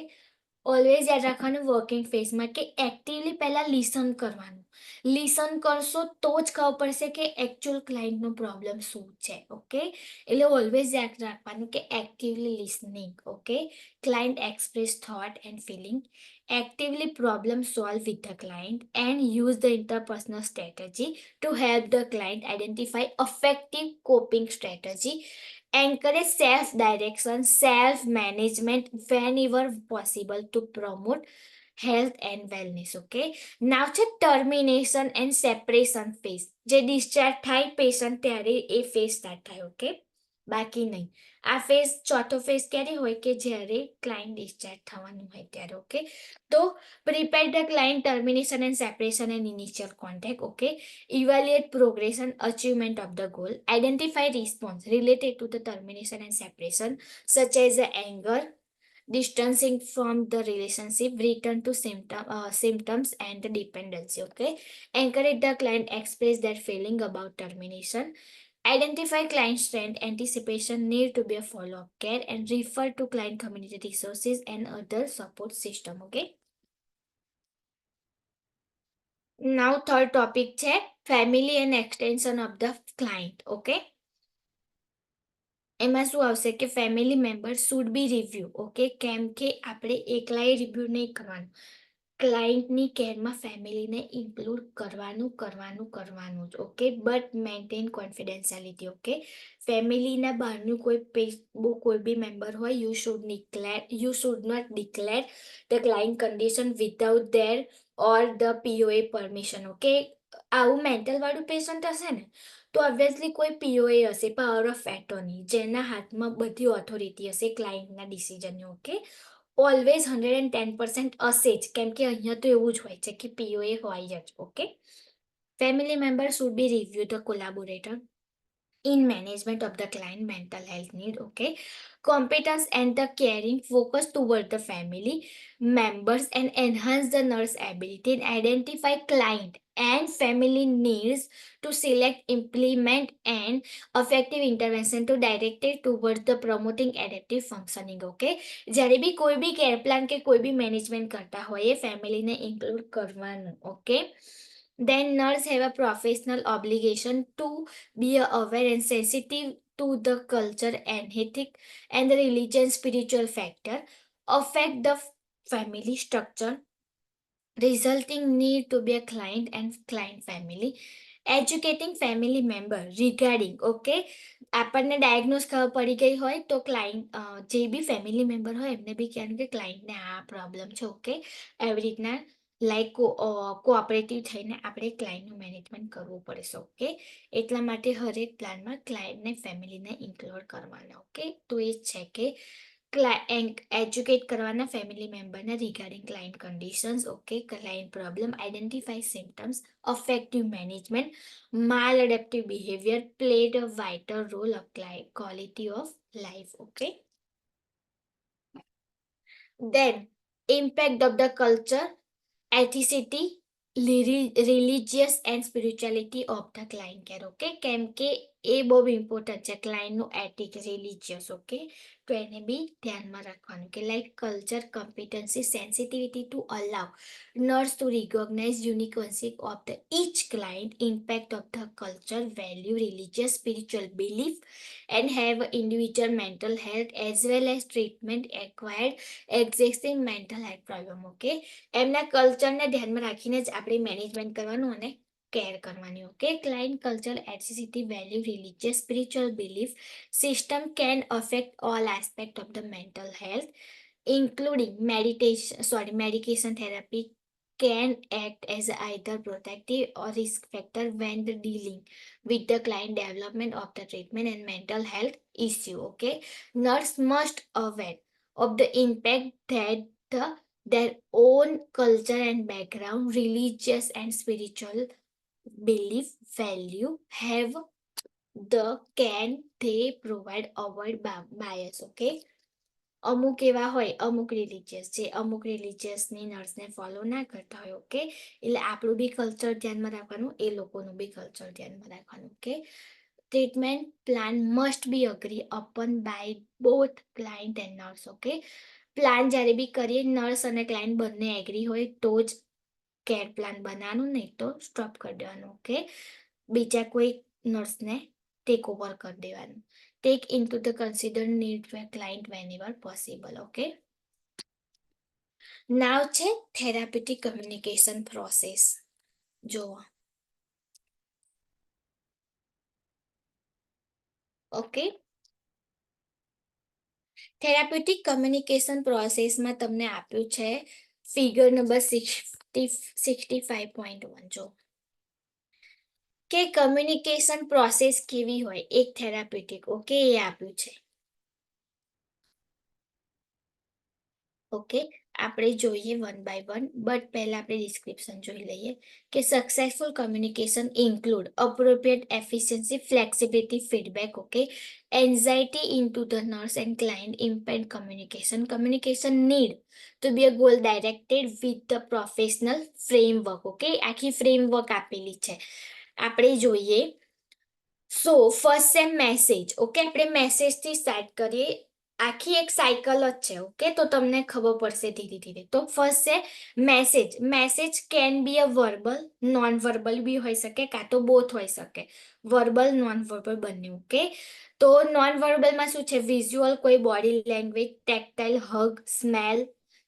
always યાદ રાખવાનું વર્કિંગ ફેઝમાં કે એક્ટિવલી પહેલા લિસન કરવાનું. લિસન કરશો તો જ ખબર પડશે કે એકચ્યુઅલ ક્લાયન્ટનો પ્રોબ્લેમ શું છે. ઓકે, એટલે ઓલવેઝ યાદ રાખવાનું કે actively listening. Okay, client express thought and feeling, actively problem solve with the client, and use the interpersonal strategy to help the client identify effective coping strategy, encourage self direction, self management whenever possible to promote health and wellness. Okay, now છે termination and separation phase. જે discharge થાય patient ત્યારે એ phase start થાય. Okay, બાકી નહીં. આ phase ચોથો phase ક્યારે હોય? કે જ્યારે ક્લાયન્ટ ડિસ્ચાર્જ થવાનું હોય ત્યારે. ઓકે, તો prepare the client termination and separation and initial contact. Okay, evaluate progression, achievement of the goal, identify response related to the termination and separation, such as anger, distancing from the relationship, return to symptoms and the dependency. Okay, encourage the client express their feeling about termination, identify client strength, anticipation, need to be a follow-up care, and refer to client community resources and other support system. Okay, now third topic છે family and extension of the client. Okay, એમાં શું આવશે કે family member should be review. Okay, કેમ કે આપણે એકલાએ review નહીં કરવાનું, ક્લાયન્ટની કેરમાં ફેમિલીને ઇન્ક્લુડ કરવાનું જ. Okay, but maintain confidentiality. Okay, ફેમિલીના બહારનું કોઈ બી મેમ્બર હોય, you should not declare the client condition without their or the POA permission. Okay, આવું મેન્ટલ વાળું પેશન્ટ હશે ને તો ઓબ્વિયસલી કોઈ POA હશે, પાવર ઓફ એટર્ની, જેના હાથમાં બધી ઓથોરિટી હશે ક્લાયન્ટના ડિસિઝનની. ઓકે, ઓલવેઝ 110% હશે જ, કેમ કે અહીંયા તો એવું જ હોય છે કે POA હોય જ. Okay, family member should be review the collaborator in management of the client mental health need. Okay, competence and the caring focus toward the family members and enhance the nurse ability and identify client and family needs to select, implement and effective intervention to direct it towards the promoting adaptive functioning. Okay, જ્યારે બી કોઈ બી care plan કે કોઈ બી management કરતા હોય એ ફેમિલીને include કરવાનું. Okay, then nurse have a professional obligation to be aware and sensitive to the culture and ethic and the religion spiritual factor affect the family structure, resulting need to be a client and client family, educating family member regarding. Okay, આપણને diagnose ખબર પડી ગઈ હોય તો client, જે બી family member હોય એમને બી કહેવાનું કે ક્લાયન્ટને આ પ્રોબ્લેમ છે. ઓકે, એવી રીતના લાઈક કોઓપરેટિવ થઈને આપણે ક્લાયન્ટનું મેનેજમેન્ટ કરવું પડશે. ઓકે, એટલા માટે હરેક પ્લાનમાં ક્લાયન્ટને ફેમિલીને ઇન્ક્લુડ કરવાના. ઓકે, તો એ છે કે એજ્યુકેટ કરવાના ફેમિલી મેમ્બરને regarding client conditions. Okay, client problem, identify symptoms, affective management, maladaptive behaviour played a vital role of quality of life. Okay, then impact of the culture, ethnicity, religious and spirituality of the client care. Okay, કેમ કે એ બહુ important છે, ક્લાયન્ટનું ethic religious. Okay, તો એને બી ધ્યાનમાં રાખવાનું કે like culture competency sensitivity to allow nurse to recognize uniqueness of the each client, impact of the culture, value, religious, spiritual belief, and have individual mental health as well as treatment acquired existing mental health problem. Okay, એમના કલ્ચરને ધ્યાનમાં રાખીને જ આપણે management કરવાનું અને care કરવાની. Okay, client culture ethnicity value religious spiritual belief system can affect all aspect of the mental health including medication therapy can act as either protective or risk factor when the dealing with the client development of the treatment and mental health issue. Okay, nurse must aware of the impact that their own culture and background, religious and spiritual belief, value have the can they provide avoid bias. Okay, અમુક એવા હોય, અમુક religious જે અમુક રિલિજિયસની નર્સને follow ના કરતા હોય. Okay, એટલે આપણું બી કલ્ચર ધ્યાનમાં રાખવાનું, એ લોકોનું બી કલ્ચર ધ્યાનમાં રાખવાનું. Okay, treatment plan must be agree upon by both client and nurse. Okay, plan જ્યારે બી કરીએ નર્સ અને ક્લાયન્ટ બંને એગ્રી હોય તો જ કેર પ્લાન બનાવવાનું, નહીં તો સ્ટોપ કરી દેવાનું. ઓકે, બીજા કોઈ નર્સને ટેક ઓવર કરી દેવાનું. Take into the consider need of a client whenever possible. Okay, now છે therapeutic communication process. જોવો. ઓકે, થેરાપ્યુટિક કમ્યુનિકેશન પ્રોસેસમાં તમને આપ્યું છે ફિગર નંબર 65.1. જો કે કમ્યુનિકેશન પ્રોસેસ કેવી હોય એક થેરાપ્યુટિક. ઓકે, એ આપ્યું છે. ઓકે, આપણે જોઈએ વન બાય વન, બટ પહેલા આપણે ડિસ્ક્રિપ્શન જોઈ લઈએ કે successful communication include appropriate efficiency flexibility feedback. Okay, anxiety into the nurse and client impact communication need to be a goal directed with the professional framework. Okay, આખી framework આપેલી છે, આપણે જોઈએ. So first same message. Okay, આપણે મેસેજથી start કરીએ, આખી એક સાયકલ જ છે. ઓકે, તો તમને ખબર પડશે ધીરે ધીરે. તો ફર્સ્ટ છે message. Message can be a verbal, non verbal બી હોઈ શકે, કાં તો બોથ હોઈ શકે, વર્બલ નોન વર્બલ બંને. ઓકે, તો નોન વર્બલમાં શું છે, વિઝ્યુઅલ, કોઈ body language, tactile, hug, smell,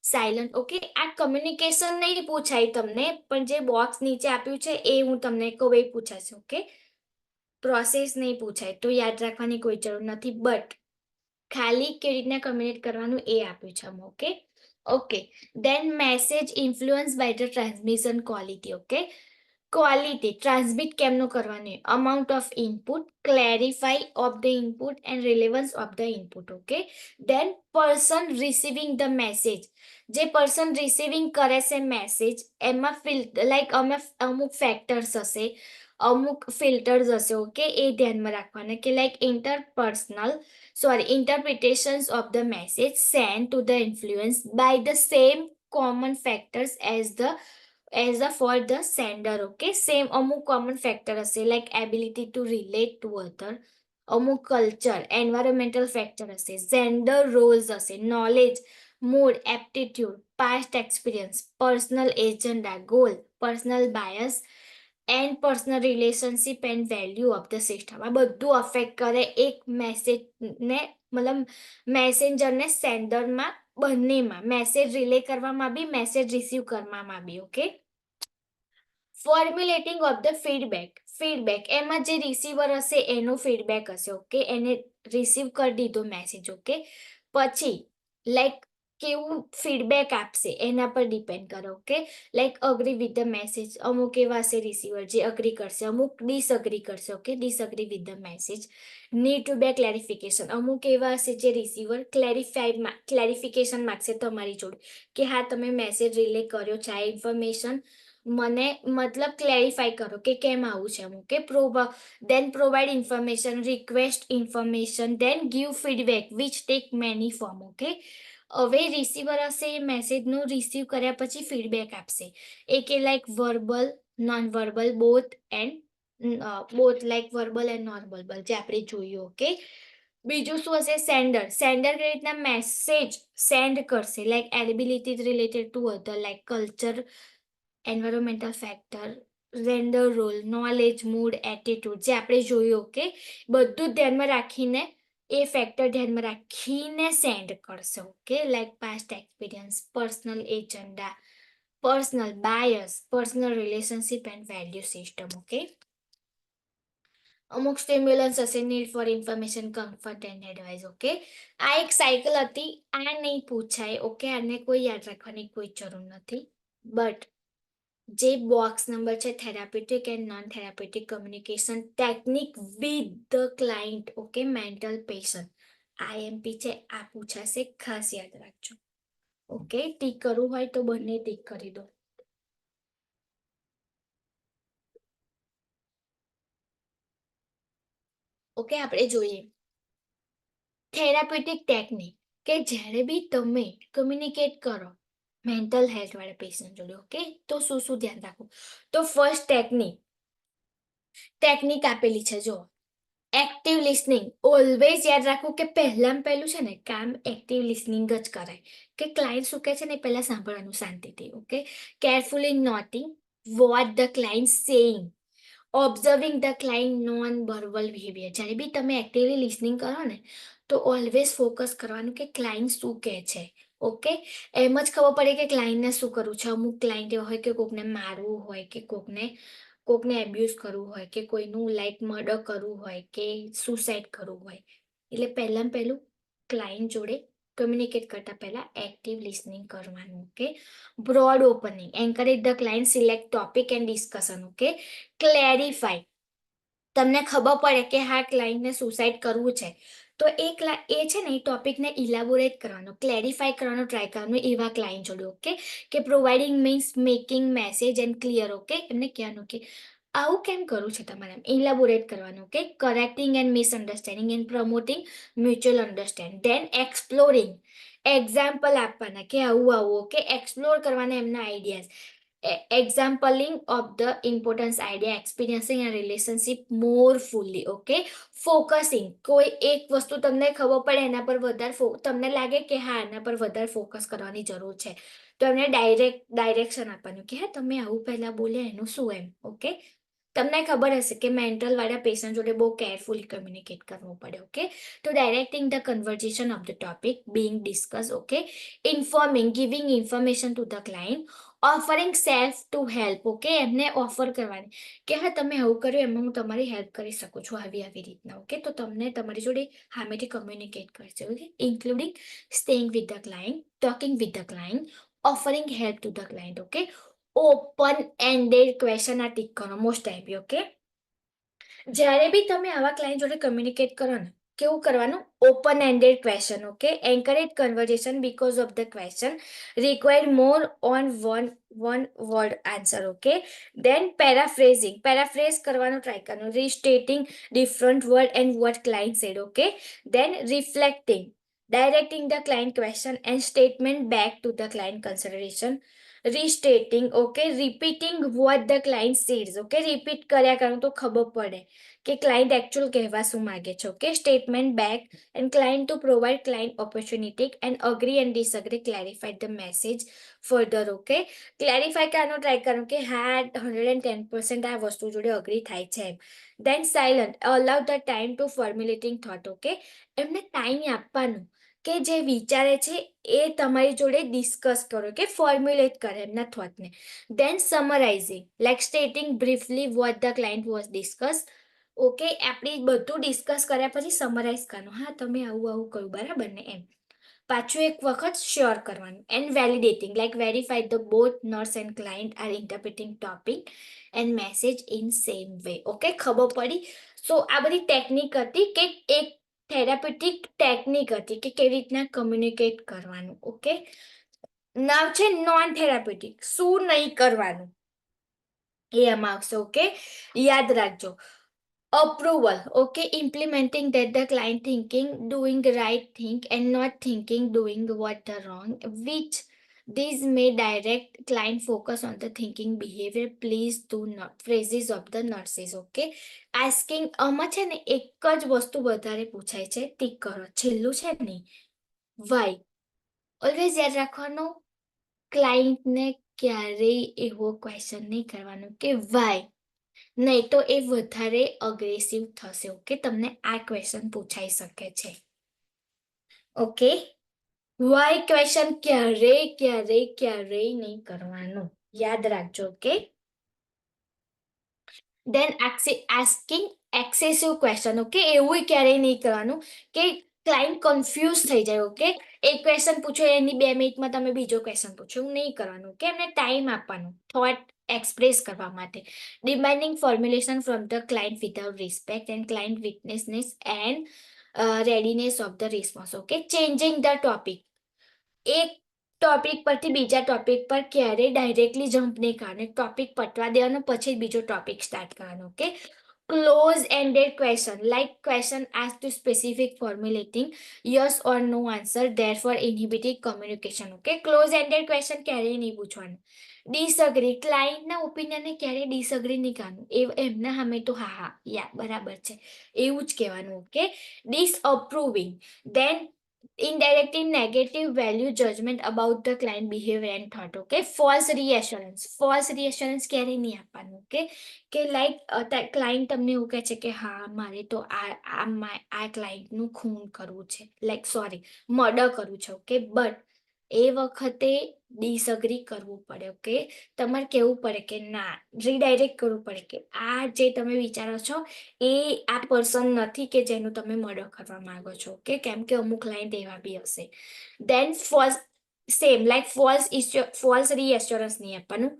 silent. Okay, આ કમ્યુનિકેશન નહીં પૂછાય તમને, પણ જે બોક્સ નીચે આપ્યું છે એ હું તમને કહું, એ પૂછાશે. ઓકે, પ્રોસેસ નહીં પૂછાય તો યાદ રાખવાની કોઈ જરૂર નથી, બટ ખાલી કેવી રીતના કમ્યુનિકેટ કરવાનું એ આપ્યું છે. Okay, okay, then message influence by the transmission quality. Okay, quality transmit કેમનું કરવાનું, amount of input, clarify of the input and relevance of the input. Okay, then person receiving the message. જે person receiving કરે છે message, એમાં અમુક factors હશે, અમુક filters હશે. ઓકે, એ ધ્યાનમાં રાખવાના કે like interpretations of the message sent to the influence by the same common factors as the for the sender. Okay, same અમુક common factor હશે like ability to relate to other, અમુક culture, environmental factor હશે, gender roles હશે, knowledge, mood, aptitude, past experience, personal agenda, goal, personal bias and personal relationship and value of the system. આ બધું affect કરે એક મેસેજને, મતલબ મેસેન્જરને, સેન્ડરમાં, બંનેમાં, મેસેજ રિલે કરવામાં બી, મેસેજ રિસીવ કરવામાં બી. ઓકે, ફોર્મ્યુલેટિંગ ઓફ ધ ફીડબેક એમાં જે રિસીવર હશે એનો ફીડબેક હશે. ઓકે, એને રિસીવ કરી દીધો મેસેજ. ઓકે, પછી લાઈક કેવું ફીડબેક આપશે એના પર ડિપેન્ડ કરે. Okay, like agree with the message, અમુક એવા હશે રિસીવર જે અગ્રી કરશે, અમુક ડિસઅગ્રી કરશે. Okay, disagree with the message, need to બે ક્લેરિફિકેશન, અમુક એવા હશે જે રિસીવર ક્લેરિફિકેશન માગશે તમારી જોડે કે હા તમે મેસેજ રિલે કર્યો છે, આ ઇન્ફોર્મેશન મને મતલબ ક્લેરિફાઈ કરો કે કેમ આવું છે. Okay, then provide information, request information, then give feedback which take many form. Okay, હવે રિસીવર હશે એ મેસેજનું રિસીવ કર્યા પછી ફીડબેક આપશે, એ કે like verbal, non verbal, both and both like verbal and non verbal જે આપણે જોયું. ઓકે, બીજું શું હશે? સેન્ડર કઈ રીતના મેસેજ સેન્ડ કરશે, like ability related to other like culture, environmental factor, gender role, knowledge, mood, attitude જે આપણે જોયું. ઓકે, બધું જ ધ્યાનમાં રાખીને એ ફેક્ટર ધ્યાનમાં રાખીને સેન્ડ કરશે. Okay, like past experience, personal agenda, personal bias, personal relationship and value system. Okay, અમુક સ્ટિમ્યુલન્સ હશે, need for information, comfort and advice. Okay, આ એક સાયકલ હતી, આ નહીં પૂછાય. ઓકે, આને કોઈ યાદ રાખવાની કોઈ જરૂર નથી. બટ જે બોક્સ નંબર છે therapeutic and non therapeutic communication technique with the client. Okay, mental patient IMP છે, આ પૂછાશે, ખાસ યાદ રાખજો. ઓકે, ટીક કરવું હોય તો બંને ટીક કરી દો. ઓકે, આપણે જોઈએ થેરાપ્યુટિક ટેકનિક કે જ્યારે બી તમે કમ્યુનિકેટ કરો મેન્ટલ હેલ્થ વાળા પેશન્ટ જોડે. ઓકે, તો શું શું ધ્યાન રાખવું? તો ફર્સ્ટ ટેકનિક આપેલી છે જો, એક્ટિવ લિસનિંગ. ઓલવેઝ યાદ રાખવું કે પહેલું છે ને કામ એક્ટિવ લિસનિંગ જ કરાય, કે ક્લાયન્ટ શું કહે છે ને પહેલા સાંભળવાનું શાંતિથી. Okay, carefully noting vote the client saying, observing the client non verbal behaviour. જ્યારે બી તમે એક્ટિવલી લિસનિંગ કરો ને તો ઓલવેઝ ફોકસ કરવાનું કે ક્લાયન્ટ શું કહે છે. ઓકે, એમ જ ખબર પડે કે ક્લાયન્ટને શું કરવું છે. અમુક ક્લાયન્ટ એવા હોય કે કોકને મારવું હોય, કે કોકને એબ્યુઝ કરવું હોય, કે કોઈનું લાઈક મર્ડર કરવું હોય, કે સુસાઇડ કરવું હોય. એટલે પહેલું ક્લાયન્ટ જોડે કમ્યુનિકેટ કરતા પહેલા એક્ટિવ લિસનિંગ કરવાનું. Okay, broad opening, encourage the client select topic and discussion. Okay, clarify, તમને ખબર પડે કે હા ક્લાયન્ટને સુસાઇડ કરવું છે તો એ છે ને એ ટોપિકને ઇલાબોરેટ કરવાનો, ક્લેરિફાઈ કરવાનો ટ્રાય કરવાનો એવા ક્લાયન્ટ જોડે. ઓકે, કે providing means making message and clear. Okay, એમને કહેવાનું કે આવું કેમ કરવું છે તમારે, ઇલાબોરેટ કરવાનું. Okay, correcting and misunderstanding and promoting mutual understand. Then exploring, example આપવાના કે આવું. ઓકે, એક્સપ્લોર કરવાના એમના ideas, exampling of the importance idea, experiencing a relationship more fully. Okay, focusing, કોઈ એક વસ્તુ તમને ખબર પડે એના પર વધારે તમને લાગે કે હા એના પર વધારે ફોકસ કરવાની જરૂર છે તો એમને ડાયરેક્શન આપવાનું કે હા તમે આવું પહેલા બોલ્યા એનું શું એમ. ઓકે, તમને ખબર હશે કે મેન્ટલ વાળા પેશન્ટ જોડે બહુ કેરફુલી કમ્યુનિકેટ કરવું પડે. ઓકે, તો directing the conversation of the topic being discussed. Okay, informing, giving information to the client, offering self to help. Okay, એમને ઓફર કરવાની કે હા તમે આવું કર્યું એમાં હું તમારી હેલ્પ કરી શકું છું આવી રીતના. ઓકે, તો તમને તમારી જોડે સામેથી કમ્યુનિકેટ કરશે. Okay, including staying with the client, talking with the client, offering help to the client. Okay, open ended question આ ટીક કરો મોસ્ટ ટાઈમ. ઓકે, જ્યારે બી તમે આવા ક્લાયન્ટ જોડે કમ્યુનિકેટ કરો ને કેવું કરવાનું, open ended question. Okay, encourage conversation because of the question require more on one word answer. Okay, then paraphrase કરવાનું ટ્રાય કરવાનું, restating different word and what client said. Okay, then reflecting, directing the client question and statement back to the client consideration, restating. Okay, repeating what the client સેડ્સ. Okay, repeat કર્યા કરું તો ખબર પડે કે client actual કહેવા શું માંગે છે. Okay, statement back and client to provide client opportunity and agree and disagree, clarify the message further. Okay, clarify કરવાનો ટ્રાય કરવાનું કે હા 110% આ વસ્તુ જોડે અગ્રી થાય છે એમ. Then silent, allow the time to formulating thought. Okay, એમને ટાઈમ આપવાનું કે જે વિચારે છે એ તમારી જોડે ડિસ્કસ કરો, કે ફોર્મ્યુલેટ કરે એમના થોટને. Then summarising, like stating briefly what the client was discuss. Okay, આપણે બધું ડિસ્કસ કર્યા પછી સમરાઇઝ કરવાનું, હા તમે આવું કહ્યું બરાબર ને એમ. પાછું એક વખત શ્યોર કરવાનું. And validating, like verify the both nurse and client are interpreting topic and message in same way. Okay, ખબર પડી? સો આ બધી ટેકનિક હતી કે એક થેરાપ્યુટિક ટેકનિક હતી કે કેવી રીતના કમ્યુનિકેટ કરવાનું. ઓકે, નાવ છે નોન થેરાપ્યુટિક, શું નહીં કરવાનું એ આમાં આવશે. ઓકે, યાદ રાખજો. Approval. Okay, implementing that the client thinking doing the right thing and not thinking doing what the wrong, which These may direct client focus on the thinking behavior. Please do not phrases of the nurses. Okay, asking આમાં છે ને એક જ વસ્તુ વધારે પૂછાય છે, tick કરો. છેલ્લું છે ને વાય. ઓલવેઝ યાદ રાખવાનું, ક્લાયન્ટને ક્યારેય એવો ક્વેશ્ચન નહીં કરવાનો કે વાય, નહીં તો એ વધારે અગ્રેસિવ થશે. ઓકે, તમને આ ક્વેશ્ચન પૂછાઈ શકે છે. ઓકે, વાય ક્વેશ્ચન ક્યારેય નહીં કરવાનું, યાદ રાખજો. ઓકે, દેન આસ્કિંગ એક્સેસિવ ક્વેશ્ચન. ઓકે, એવું ક્યારેય નહીં કરવાનું કે ક્લાયન્ટ કન્ફ્યુઝ થઈ જાય. ઓકે, એક ક્વેશ્ચન પૂછો એની 2 મિનિટમાં તમે બીજો ક્વેશ્ચન પૂછો, એવું નહીં કરવાનું. કે એમને ટાઈમ આપવાનો થોટ એક્સપ્રેસ કરવા માટે. Demanding formulation from the client without respect and client willingness and readiness of the response. Okay, changing the topic. એક ટોપિક પરથી બીજા ટોપિક પર ક્યારેય ડાયરેક્ટલી જમ્પ નહીં કરવાનો. ટોપિક પટવા દેવાનો, પછી જ બીજો ટોપિક સ્ટાર્ટ કરવાનો. Okay, close ended question like question ask to specific formulating yes or no answer therefore inhibiting communication. Okay, close ended question ક્યારેય નહીં પૂછવાનું. ડિસઅગ્રી, ક્લાયન્ટના ઓપિનિયનને ક્યારેય ડિસઅગ્રી નહીં કરવાનું. એમના સામે તો હા યા બરાબર છે એવું જ કહેવાનું. Okay, ડિસઅપ્રુવિંગ, then indirectly negative value judgment about the client behavior and thought. Okay, false reassurance ક્યારેય નહીં આપવાનું. ઓકે, કે લાઈક ક્લાયન્ટ તમને એવું કહે છે કે હા મારે તો આ ક્લાયન્ટનું ખૂન કરવું છે, લાઈક સોરી મર્ડર કરવું છે. ઓકે, બટ એ વખતે ડિસઅગ્રી કરવું પડે. ઓકે, તમારે કહેવું પડે કે ના, રીડાયરેક્ટ કરવું પડે કે આ જે તમે વિચારો છો એ આ પર્સન નથી કે જેનું તમે મર્ડર કરવા માંગો છો. ઓકે, કેમ કે અમુક ક્લાયન્ટ એવા બી હશે. દેન ફોલ્સ રીએશ્યોરન્સ નહીં આપવાનું.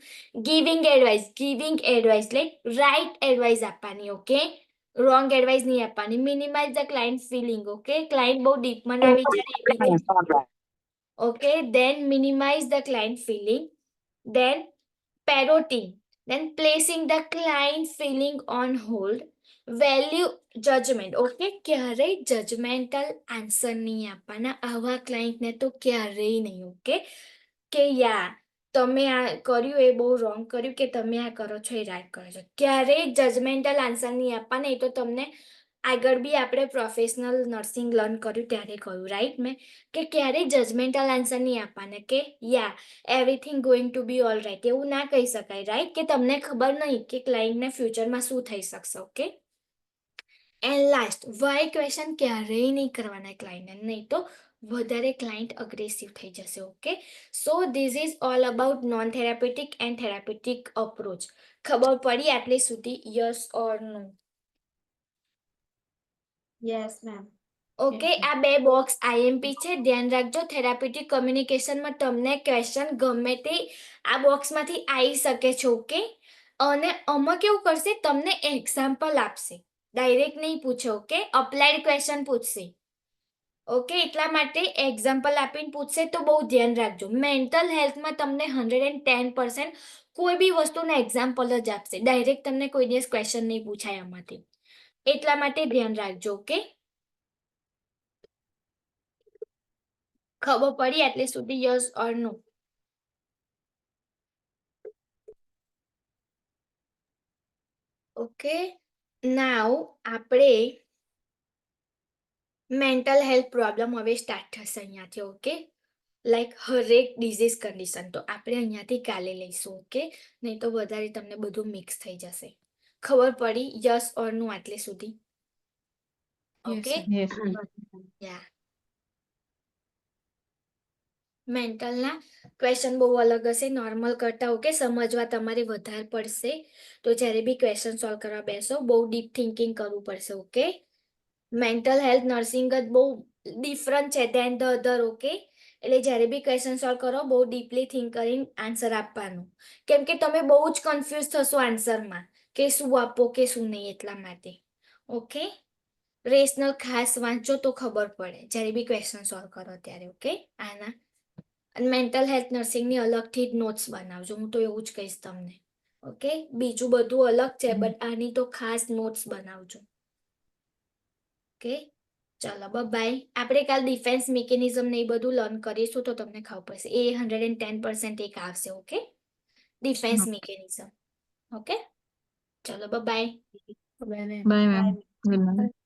Giving advice like right advice આપવાની. ઓકે, રોંગ એડવાઇસ નહીં આપવાની. Minimize the client feeling. Okay, client બહુ ડીપમાં ના વિચારે. Okay, then minimize the client feeling, then parroting, then placing the client feeling on hold, value judgment. Okay, ક્યારેય judgemental answer નહીં આપવાના આવા ક્લાયન્ટને તો ક્યારેય નહીં. ઓકે, કે યા તમે આ કર્યું એ બહુ રોંગ કર્યું, કે તમે આ કરો છો એ રાઈટ કરો છો. ક્યારેય જજમેન્ટલ આન્સર નહીં આપવાના. એ તો તમને આગળ બી આપણે પ્રોફેશનલ નર્સિંગ લર્ન કર્યું ત્યારે કહ્યું, રાઈટ મેં, કે ક્યારેય જજમેન્ટલ આન્સર નહીં આપવાના કે યા everything going to be all right, એવું ના કહી શકાય. રાઈટ, કે તમને ખબર નહીં કે ક્લાયન્ટને ફ્યુચરમાં શું થઈ શકશે. Okay, and last why question ક્યારેય નહીં કરવાના ક્લાયન્ટને, નહીં તો વધારે ક્લાયન્ટ અગ્રેસિવ થઈ જશે. Okay, so this is all about non therapeutic and therapeutic approach. ખબર પડી આટલી સુધી? Yes or no? Yes ma'am. Okay, આ 2 બોક્સ આઈએમપી છે, ધ્યાન રાખજો. થેરાપ્યુટિક કમ્યુનિકેશનમાં તમને ક્વેશ્ચન ગમે તે આ બોક્સમાંથી આવી શકે છે. ઓકે, અને આમાં કેવું કરશે, તમને એક્ઝામ્પલ આપશે, ડાયરેક્ટ નહીં પૂછે. ઓકે, અપ્લાઈડ ક્વેશ્ચન પૂછશે. ઓકે, એટલા માટે એક્ઝામ્પલ આપીને પૂછશે, તો બહુ ધ્યાન રાખજો. મેન્ટલ હેલ્થમાં તમને 110% કોઈ બી વસ્તુના એક્ઝામ્પલ જ આપશે, ડાયરેક્ટ તમને કોઈ દિવસ ક્વેશ્ચન નહીં પૂછાય આમાંથી. એટલા માટે ધ્યાન રાખજો. ઓકે, ખબર પડી આટલે સુધી? Yes or no? ઓકે, નાવ આપણે મેન્ટલ હેલ્થ પ્રોબ્લેમ હવે સ્ટાર્ટ થશે અહીંયાથી. ઓકે, લાઈક હરેક ડિઝીઝ કન્ડિશન તો આપણે અહીંયાથી કાલે લઈશું. ઓકે, નહીં તો વધારે તમને બધું મિક્સ થઈ જશે. ખબર પડી? યસ ઓર નો આટલે સુધી? Okay, yes. યા મેન્ટલના ક્વેશ્ચન બહુ અલગ હશે નોર્મલ કરતા. ઓકે, સમજવા તમારે વધારે પડશે. તો જ્યારે બી ક્વેશ્ચન સોલ્વ કરવા બેસો બહુ ડીપ થિંકિંગ કરવું પડશે. ઓકે, મેન્ટલ હેલ્થ નર્સિંગ જ બહુ ડિફરન્ટ છે દેન ધ અધર. ઓકે, એટલે જ્યારે બી ક્વેશ્ચન સોલ્વ કરો બહુ ડીપલી થિંક કરીને આન્સર આપવાનું, કેમ કે તમે બહુ જ કન્ફ્યુઝ થશો આન્સરમાં કે શું આપો કે શું નહીં. એટલા માટે ઓકે, રેશનલ ખાસ વાંચો તો ખબર પડે જ્યારે બી ક્વેશ્ચન સોલ્વ કરો ત્યારે. ઓકે, આના અને મેન્ટલ હેલ્થ નર્સિંગની અલગથી જ નોટ્સ બનાવજો, હું તો એવું જ કહીશ તમને. ઓકે, બીજું બધું અલગ છે બટ આની તો ખાસ નોટ્સ બનાવજો. ઓકે, ચલો બાય. આપણે કાલ ડિફેન્સ મિકેનિઝમ ને એ બધું લર્ન કરીશું તો તમને ખબર પડશે. એ 110% એક આવશે. Okay, defence mechanism. ઓકે, ચલો bye. Bye ma'am. Good night.